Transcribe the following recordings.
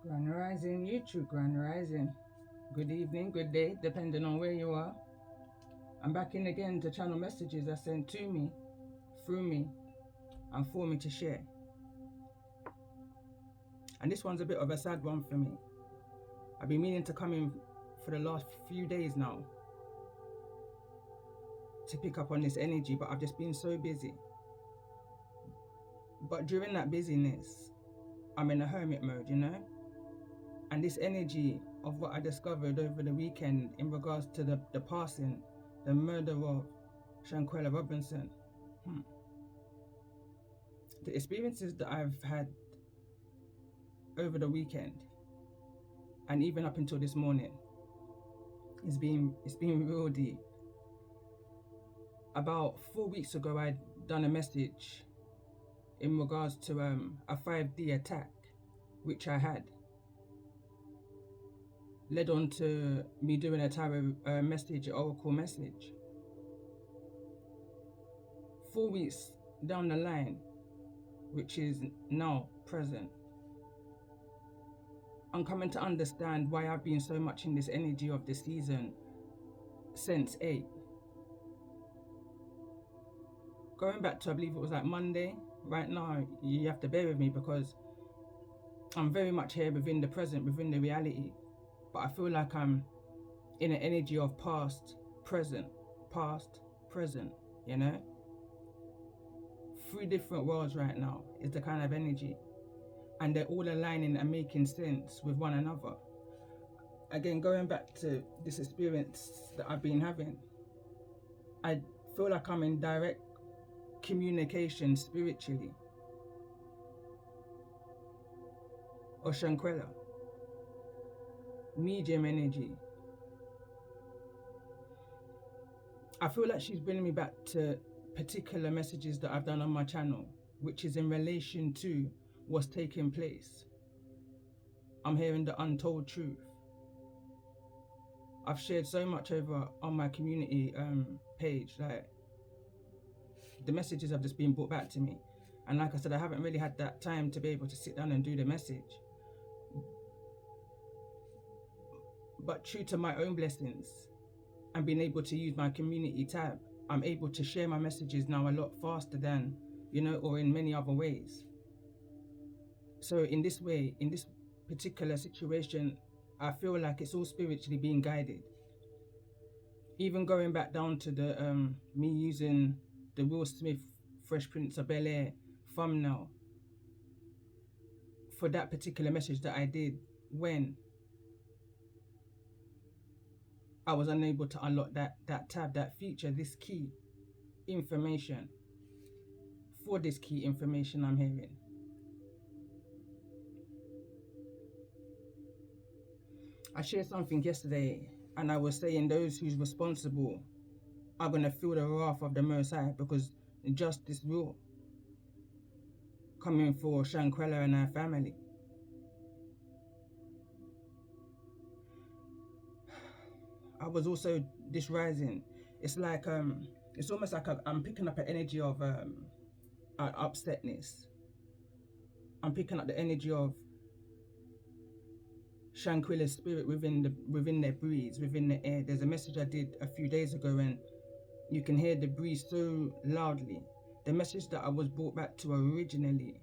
Grand Rising, YouTube Grand Rising. Good evening, good day, depending on where you are. I'm back in again to channel messages are sent to me, through me, and for me to share. And this one's a bit of a sad one for me. I've been meaning to come in for the last few days now to pick up on this energy, but I've just been so busy. But during that busyness, I'm in a hermit mode, you know? And this energy of what I discovered over the weekend in regards to the passing, the murder of Shanquella Robinson. The experiences that I've had over the weekend and even up until this morning, it's been real deep. About 4 weeks ago, I'd done a message in regards to a 5D attack, which I had. Led on to me doing a tarot message, oracle message. 4 weeks down the line, which is now present, I'm coming to understand why I've been so much in this energy of the season since 8. Going back to, I believe it was like Monday. Right now, you have to bear with me because I'm very much here within the present, within the reality. But I feel like I'm in an energy of past, present, you know? 3 different worlds right now is the kind of energy. And they're all aligning and making sense with one another. Again, going back to this experience that I've been having, I feel like I'm in direct communication spiritually. Or Shanquella. Medium energy. I feel like she's bringing me back to particular messages that I've done on my channel, which is in relation to what's taking place. I'm hearing the untold truth. I've shared so much over on my community page, like the messages have just been brought back to me. And like I said, I haven't really had that time to be able to sit down and do the message. But true to my own blessings and being able to use my community tab, I'm able to share my messages now a lot faster than, you know, or in many other ways. So in this way, in this particular situation, I feel like it's all spiritually being guided. Even going back down to the me using the Will Smith Fresh Prince of Bel-Air thumbnail for that particular message that I did when I was unable to unlock that tab, that feature, this key information. For this key information I'm hearing. I shared something yesterday and I was saying those who's responsible are going to feel the wrath of the Most High because justice will coming for Shanquella and her family. I was also this rising. It's like it's almost like I'm picking up an energy of upsetness. I'm picking up the energy of Shanquella's spirit within their breeze, within the air. There's a message I did a few days ago and you can hear the breeze so loudly. The message that I was brought back to originally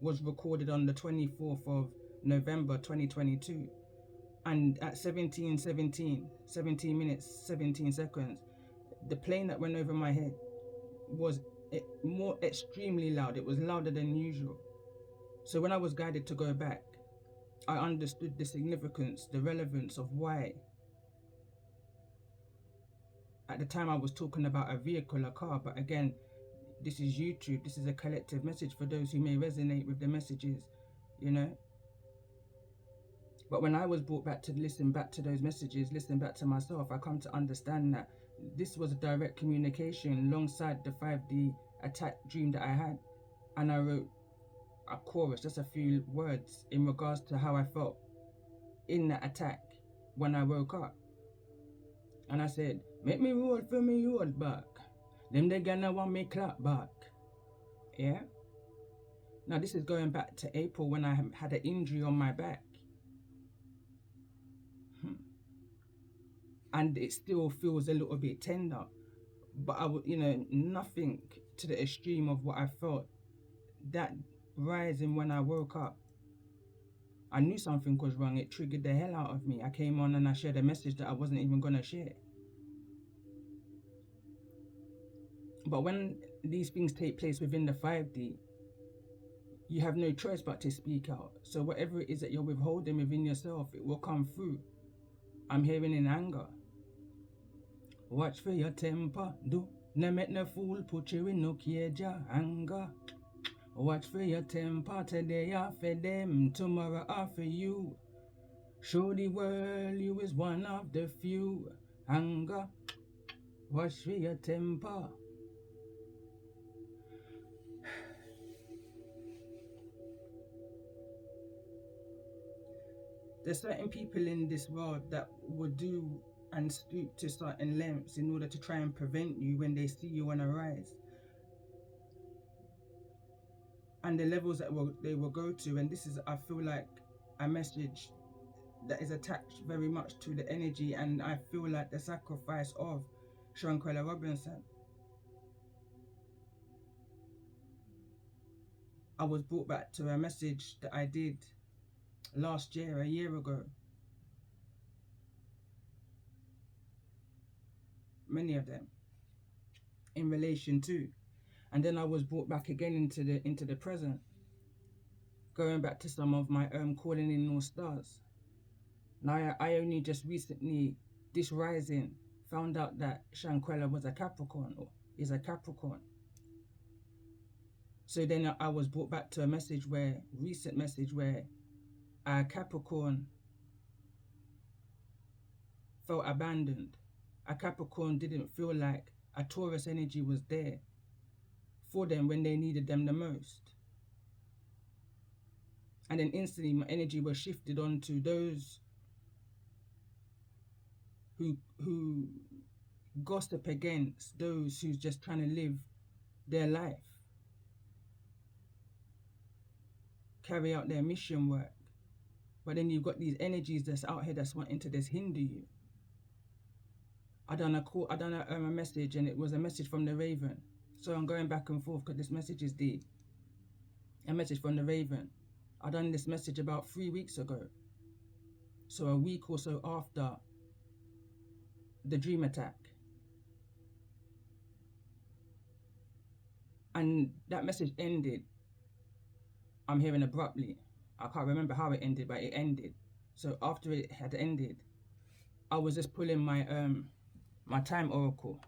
was recorded on the 24th of November 2022. And at 17 minutes, 17 seconds, the plane that went over my head was more extremely loud. It was louder than usual. So when I was guided to go back, I understood the significance, the relevance of why. At the time I was talking about a vehicle, a car, but again, this is YouTube. This is a collective message for those who may resonate with the messages, you know. But when I was brought back to listen back to those messages, listen back to myself, I come to understand that this was a direct communication alongside the 5D attack dream that I had. And I wrote a chorus, just a few words in regards to how I felt in that attack when I woke up. And I said, make me roll for me roll back. Them they gonna want me clap back. Yeah? Now this is going back to April when I had an injury on my back. and it still feels a little bit tender. But I would, nothing to the extreme of what I felt that rising when I woke up. I knew something was wrong. It triggered the hell out of me. I came on and I shared a message that I wasn't even gonna share. But when these things take place within the 5D, you have no choice but to speak out. So whatever it is that you're withholding within yourself, it will come through. I'm hearing in anger. Watch for your temper, do not make no fool put you in no cage of anger. Watch for your temper, today are for them, tomorrow are for you. Show the world you is one of the few. Anger, watch for your temper. There's certain people in this world that would do and stoop to certain lengths in order to try and prevent you when they see you on a rise. And the levels that they will go to, and this is, I feel like, a message that is attached very much to the energy, and I feel like the sacrifice of Shanquella Robinson. I was brought back to a message that I did last year, a year ago. Many of them in relation to, and then I was brought back again into the present, going back to some of my calling in all stars. Now I only just recently, this rising, found out that Shanquella was a Capricorn, or is a Capricorn. So then I was brought back to a recent message where a Capricorn felt abandoned. A Capricorn didn't feel like a Taurus energy was there for them when they needed them the most. And then instantly my energy was shifted onto those who gossip against those who's just trying to live their life, carry out their mission work. But then you've got these energies that's out here that's wanting to just hinder you. I done a message, and it was a message from the Raven. So I'm going back and forth because this message is deep. A message from the Raven. I done this message about 3 weeks ago. So a week or so after the dream attack. And that message ended, I'm hearing abruptly. I can't remember how it ended, but it ended. So after it had ended, I was just pulling my my time oracle.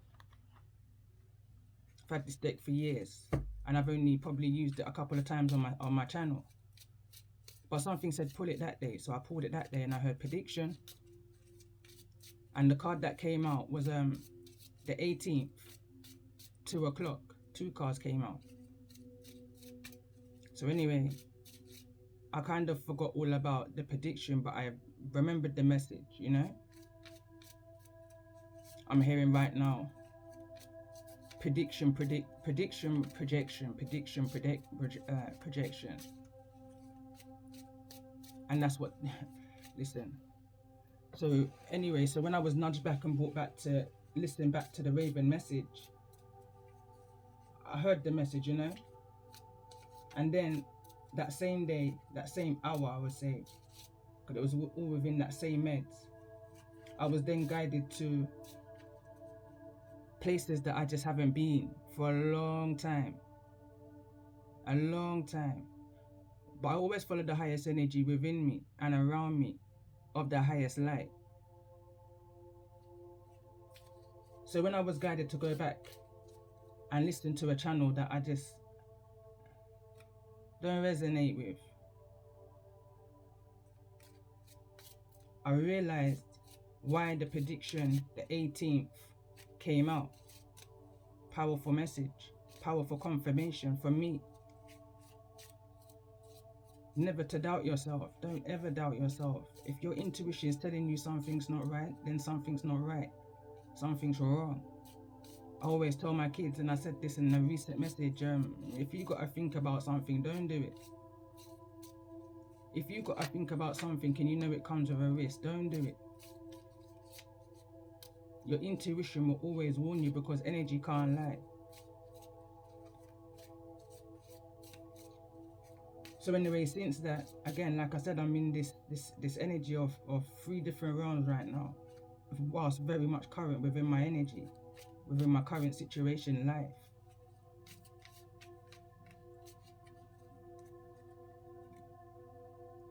I've had this deck for years, and I've only probably used it a couple of times on my channel. But something said pull it that day, so I pulled it that day, and I heard prediction. And the card that came out was the 18th, 2 o'clock. 2 cards came out. So anyway, I kind of forgot all about the prediction, but I remembered the message, you know? I'm hearing right now, prediction, projection. And that's what, listen. So anyway, so when I was nudged back and brought back to listen back to the Raven message, I heard the message, you know? And then that same day, that same hour, I would say, because it was all within that same meds, I was then guided to places that I just haven't been for a long time. A long time. But I always follow the highest energy within me and around me of the highest light. So when I was guided to go back and listen to a channel that I just don't resonate with, I realized why the prediction, the 18th, came out. Powerful message, powerful confirmation from me. Never to doubt yourself. Don't ever doubt yourself. If your intuition is telling you something's not right, then something's not right. Something's wrong. I always tell my kids, and I said this in a recent message, if you gotta think about something, don't do it. If you gotta think about something and you know it comes with a risk, don't do it. Your intuition will always warn you because energy can't lie. So anyway, since that, again, like I said, I'm in this energy of 3 different realms right now, whilst very much current within my energy, within my current situation in life.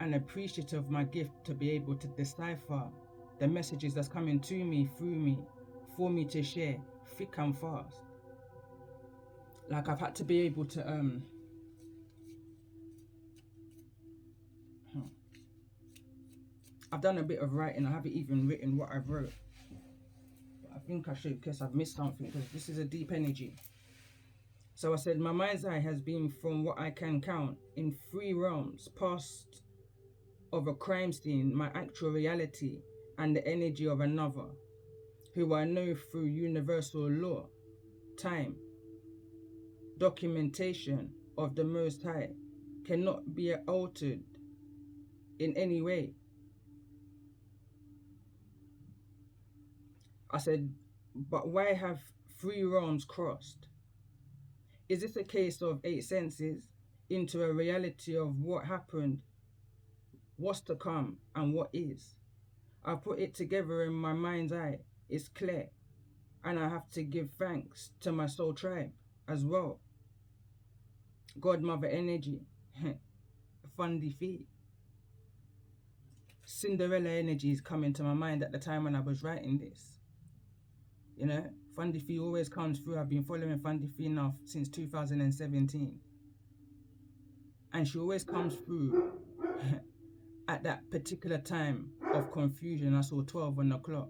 And appreciative of my gift to be able to decipher the messages that's coming to me, through me, for me to share, thick and fast. Like I've had to be able to I've done a bit of writing. I haven't even written what I've wrote. But I think I should, because I've missed something, because this is a deep energy. So I said, my mind's eye has been, from what I can count, in 3 realms, past of a crime scene, my actual reality, and the energy of another, who I know through universal law, time, documentation of the Most High, cannot be altered in any way. I said, but why have 3 realms crossed? Is this a case of 8 senses into a reality of what happened, what's to come, and what is? I put it together in my mind's eye. It's clear. And I have to give thanks to my soul tribe as well. Godmother energy. Fundy feet. Cinderella energy is coming to my mind at the time when I was writing this. You know, Fundy Fee always comes through. I've been following Fundy Fee now since 2017. And she always comes through at that particular time of confusion. I saw 12 on the clock.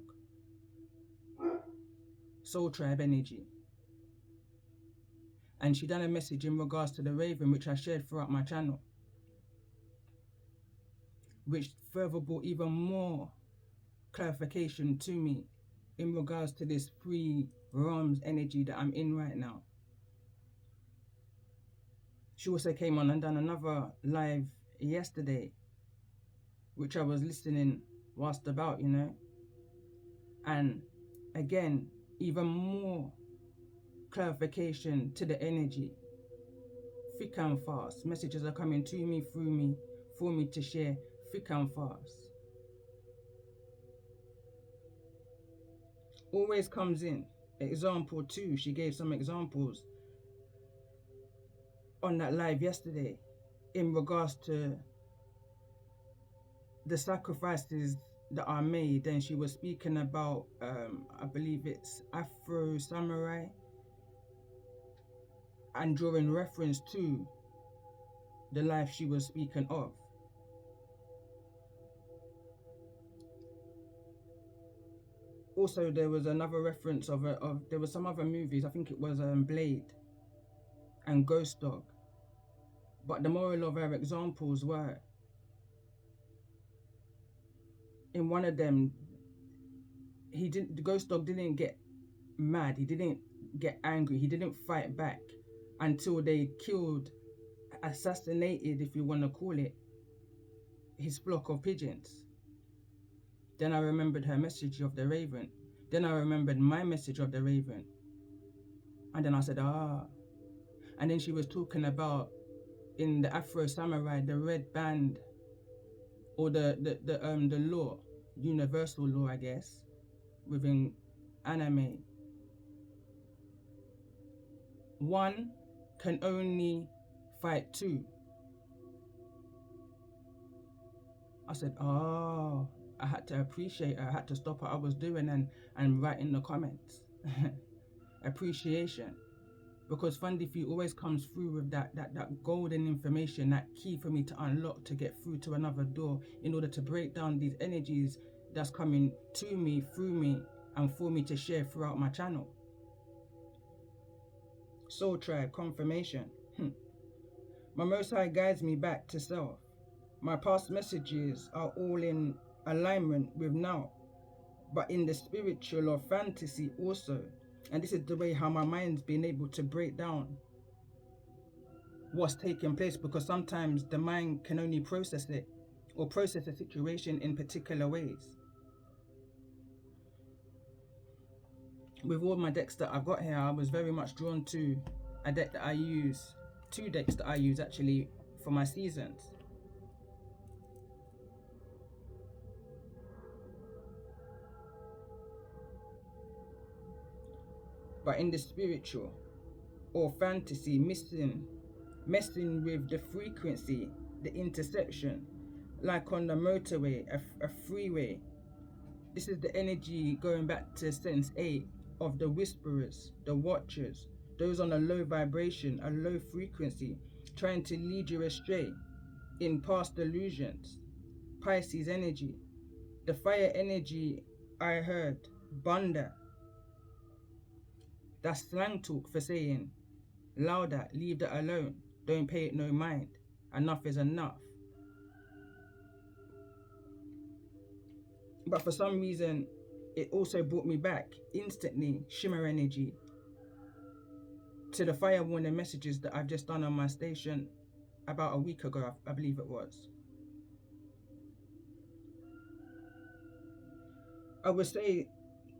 Soul tribe energy. And she done a message in regards to the raven, which I shared throughout my channel, which further brought even more clarification to me in regards to this 3 realms energy that I'm in right now. She also came on and done another live yesterday, which I was listening whilst about, you know. And again, even more clarification to the energy. Thick and fast. Messages are coming to me, through me, for me to share, thick and fast. Always comes in. Example 2, she gave some examples on that live yesterday in regards to the sacrifices that are made. And she was speaking about, I believe it's Afro Samurai, and drawing reference to the life she was speaking of. Also, there was another reference of there was some other movies. I think it was Blade and Ghost Dog. But the moral of her examples were, in one of them, the Ghost Dog didn't get mad. He didn't get angry. He didn't fight back until they killed, assassinated, if you want to call it, his flock of pigeons. Then I remembered her message of the raven. Then I remembered my message of the raven. And then I said, ah. And then she was talking about, in the Afro Samurai, the red band, or the law, universal law, I guess, within anime. 1 can only fight 2. I said, oh. I had to appreciate her. I had to stop what I was doing and write in the comments. Appreciation. Because Fundy Fee always comes through with that golden information, that key for me to unlock, to get through to another door, in order to break down these energies that's coming to me, through me, and for me to share throughout my channel. Soul Tribe confirmation. My Most High guides me back to self. My past messages are all in alignment with now, but in the spiritual or fantasy also. And this is the way how my mind's been able to break down what's taking place, because sometimes the mind can only process it, or process a situation in particular ways. with all my decks that I've got here, I was very much drawn to a deck that I use, two decks that I use actually for my seasons. But in the spiritual or fantasy, messing with the frequency, the interception, like on the motorway, a freeway. This is the energy going back to sense 8 of the whisperers, the watchers, those on a low vibration, a low frequency, trying to lead you astray in past illusions. Pisces energy. The fire energy I heard, Bunda. That's slang talk for saying, louder, leave that alone, don't pay it no mind, enough is enough. But for some reason, it also brought me back instantly, shimmer energy, to the fire warning messages that I've just done on my station about a week ago, I believe it was. I would say,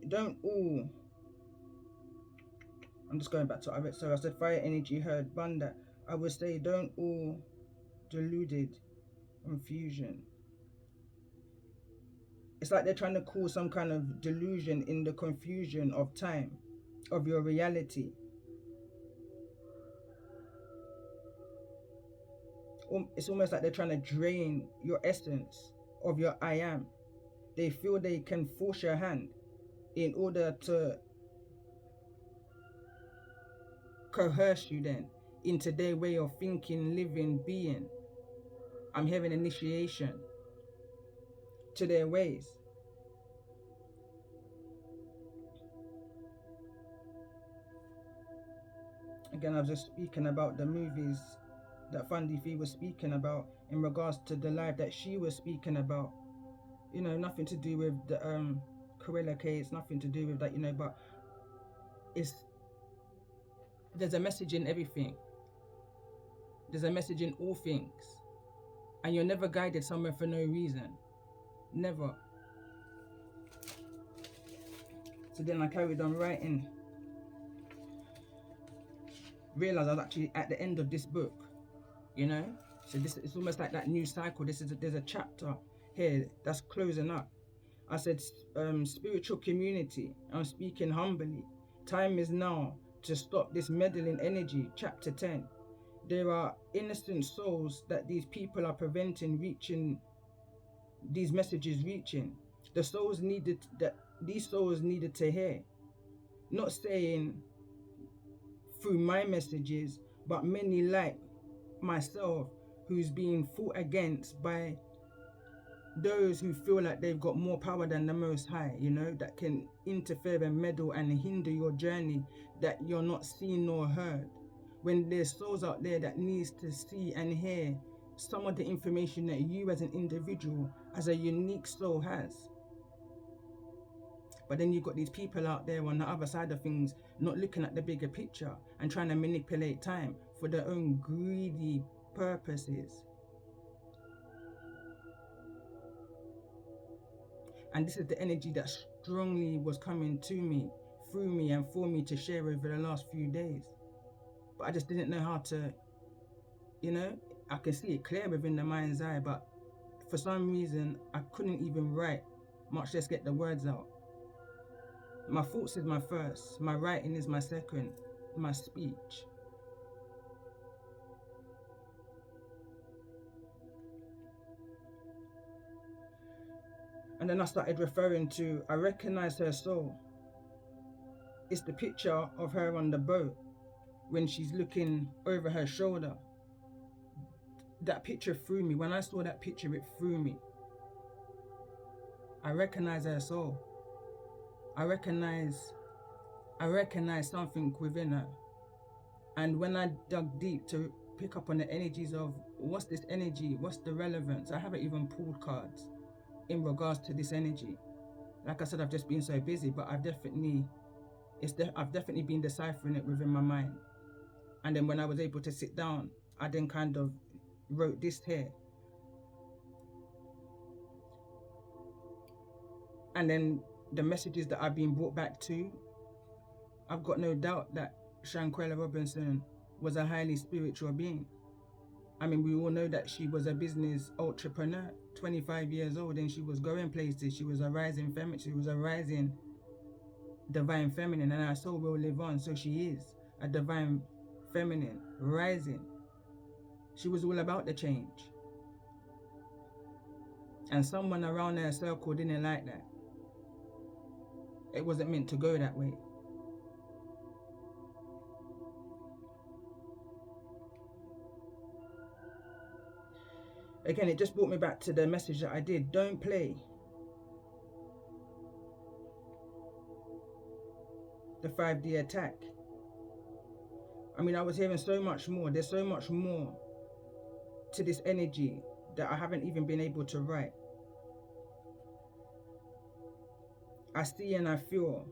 don't all, I'm just going back to it. So I said fire energy heard Bunda. I would say, don't all deluded confusion. It's like they're trying to cause some kind of delusion in the confusion of time, of your reality. It's almost like they're trying to drain your essence of your I am. They feel they can force your hand in order to coerce you then into their way of thinking, living, being. I'm hearing initiation to their ways. Again, I was just speaking about the movies that Fundy Fee was speaking about in regards to the life that she was speaking about. You know, nothing to do with the Corella case, nothing to do with that, you know, but there's a message in everything. There's a message in all things. And you're never guided somewhere for no reason. Never. So then I carried on writing. Realized I was actually at the end of this book, you know? So this it's almost like that new cycle. There's a chapter here that's closing up. I said, spiritual community, I'm speaking humbly. Time is now to stop this meddling energy. Chapter 10. There are innocent souls that these people are preventing reaching, these messages reaching. These souls needed to hear. Not saying through my messages, but many like myself who's being fought against by those who feel like they've got more power than the Most High, you know, that can interfere and meddle and hinder your journey that you're not seen nor heard. When there's souls out there that needs to see and hear some of the information that you as an individual, as a unique soul has. But then you've got these people out there on the other side of things, not looking at the bigger picture and trying to manipulate time for their own greedy purposes. And this is the energy that strongly was coming to me, through me and for me to share over the last few days. But I just didn't know how to, you know, I can see it clear within the mind's eye, but for some reason I couldn't even write, much less get the words out. My thoughts is my first, my writing is my second, my speech. And then I started referring to, I recognize her soul. It's the picture of her on the boat when she's looking over her shoulder. That picture threw me. When I saw that picture, it threw me. I recognize her soul. I recognize something within her. And when I dug deep to pick up on the energies of what's this energy, what's the relevance, I haven't even pulled cards in regards to this energy. Like I said, I've just been so busy, but I've definitely been deciphering it within my mind. And then when I was able to sit down, I then kind of wrote this here. And then the messages that I've been brought back to I've got no doubt that Shanquella Robinson was a highly spiritual being. I mean, we all know that she was a business entrepreneur, 25 years old, and she was going places. She was a rising feminine. She was a rising divine feminine, and our soul will live on. So she is a divine feminine rising. She was all about the change. And someone around her circle didn't like that. It wasn't meant to go that way. Again, it just brought me back to the message that I did. Don't play the 5D attack. I mean, I was hearing so much more. There's so much more to this energy that I haven't even been able to write. I see and I feel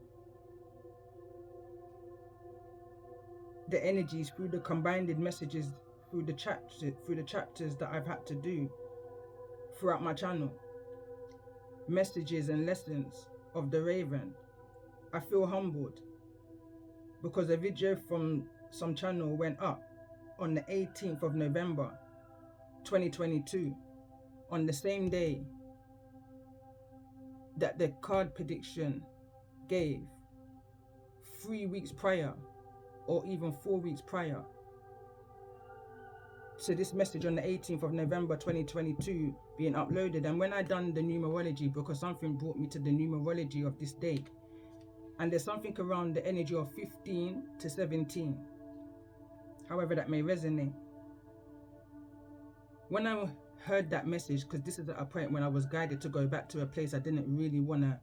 the energies through the combined messages, through the chapters that I've had to do throughout my channel. Messages and lessons of the Raven. I feel humbled because a video from some channel went up on the 18th of November 2022, on the same day that the card prediction gave 3 weeks prior, or even 4 weeks prior. So this message on the 18th of November 2022 being uploaded. And when I done the numerology, because something brought me to the numerology of this day, and there's something around the energy of 15 to 17, however that may resonate. When I heard that message, because this is at a point when I was guided to go back to a place I didn't really want to,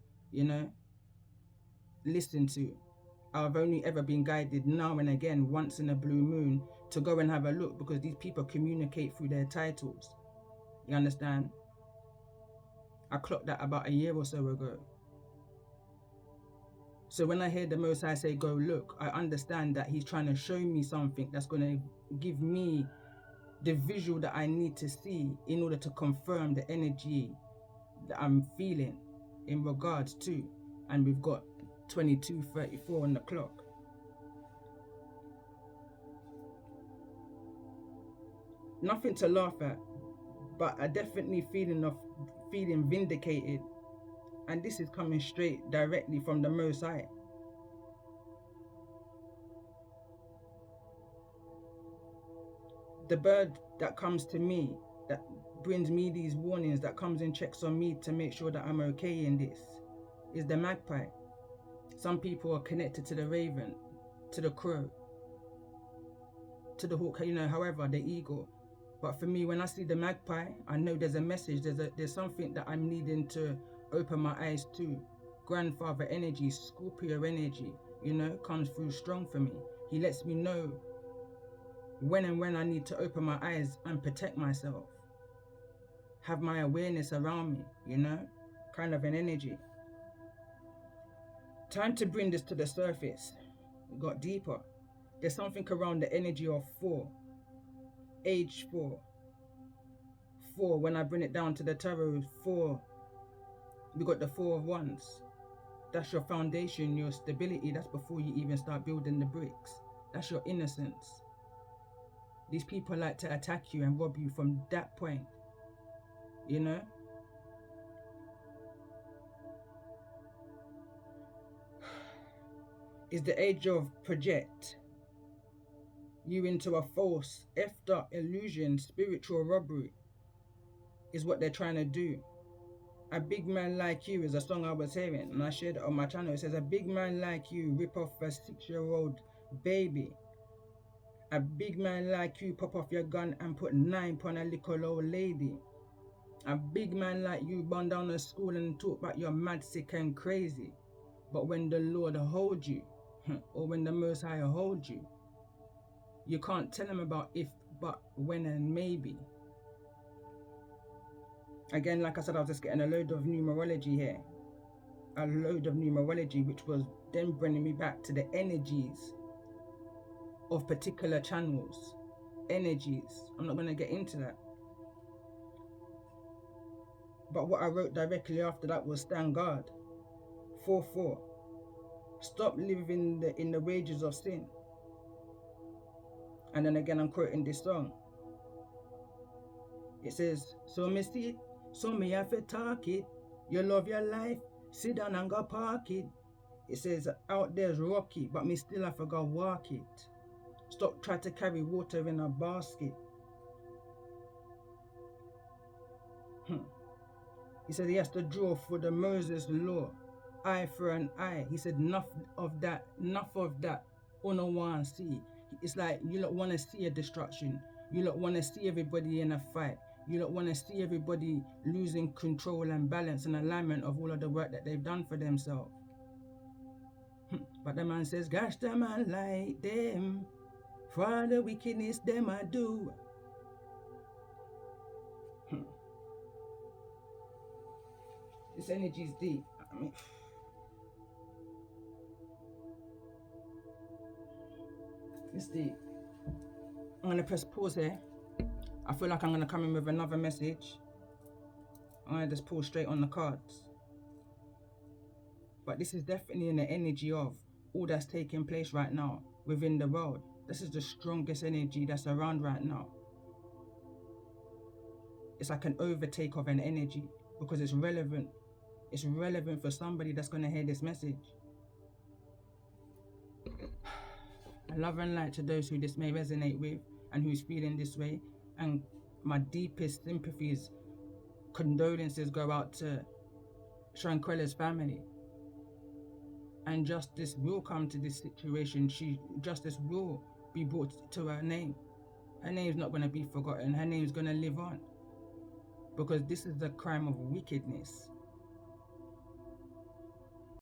listen to. I've only ever been guided now and again, once in a blue moon, to go and have a look, because these people communicate through their titles. You understand? I clocked that about a year or so ago. So when I hear the Most High say, go look, I understand that he's trying to show me something that's going to give me the visual that I need to see in order to confirm the energy that I'm feeling in regards to. And we've got 22:34 on the clock. Nothing to laugh at, but I definitely feeling vindicated. And this is coming straight directly from the Most High. The bird that comes to me, that brings me these warnings, that comes and checks on me to make sure that I'm okay in this, is the magpie. Some people are connected to the raven, to the crow, to the hawk, however, the eagle. But for me, when I see the magpie, I know there's a message, there's something that I'm needing to open my eyes to. Grandfather energy, Scorpio energy, comes through strong for me. He lets me know when I need to open my eyes and protect myself. Have my awareness around me, kind of an energy. Time to bring this to the surface. It got deeper. There's something around the energy of 4. Age 4. 4, when I bring it down to the tarot, 4. We got the 4 of Wands. That's your foundation, your stability. That's before you even start building the bricks. That's your innocence. These people like to attack you and rob you from that point. Is the age of project you into a false, effed up illusion, spiritual robbery is what they're trying to do. A big man like you is a song I was hearing, and I shared it on my channel. It says, a big man like you rip off a 6-year-old baby. A big man like you pop off your gun and put 9 on a little old lady. A big man like you burn down a school and talk about you're mad, sick and crazy. But when the Lord holds you, or when the Most High holds you, you can't tell him about if, but, when, and maybe. Again, like I said, I was just getting a load of numerology here. A load of numerology, which was then bringing me back to the energies of particular channels. Energies. I'm not going to get into that. But what I wrote directly after that was stand guard. 4-4. Stop living in the wages of sin. And then again, I'm quoting this song. It says, so me see it, so me have to talk it. You love your life, sit down and go park it. It says, out there's rocky, but me still have to go walk it. Stop trying to carry water in a basket. He said he has to draw for the Moses law, eye for an eye. He said enough of that, uno want to see. It's like you don't want to see a destruction. You don't want to see everybody in a fight. You don't want to see everybody losing control and balance and alignment of all of the work that they've done for themselves. But the man says, gosh, the man like them, for the wickedness them I do. This energy is deep. I mean, it's deep. I'm going to press pause here. I feel like I'm going to come in with another message. I'm going to just pull straight on the cards. But this is definitely in the energy of all that's taking place right now within the world. This is the strongest energy that's around right now. It's like an overtake of an energy because it's relevant. It's relevant for somebody that's going to hear this message. Love and light to those who this may resonate with and who's feeling this way. And my deepest sympathies, condolences go out to Shanquella's family. And justice will come to this situation. Justice will be brought to her name. Her name's not going to be forgotten. Her name's going to live on. Because this is the crime of wickedness.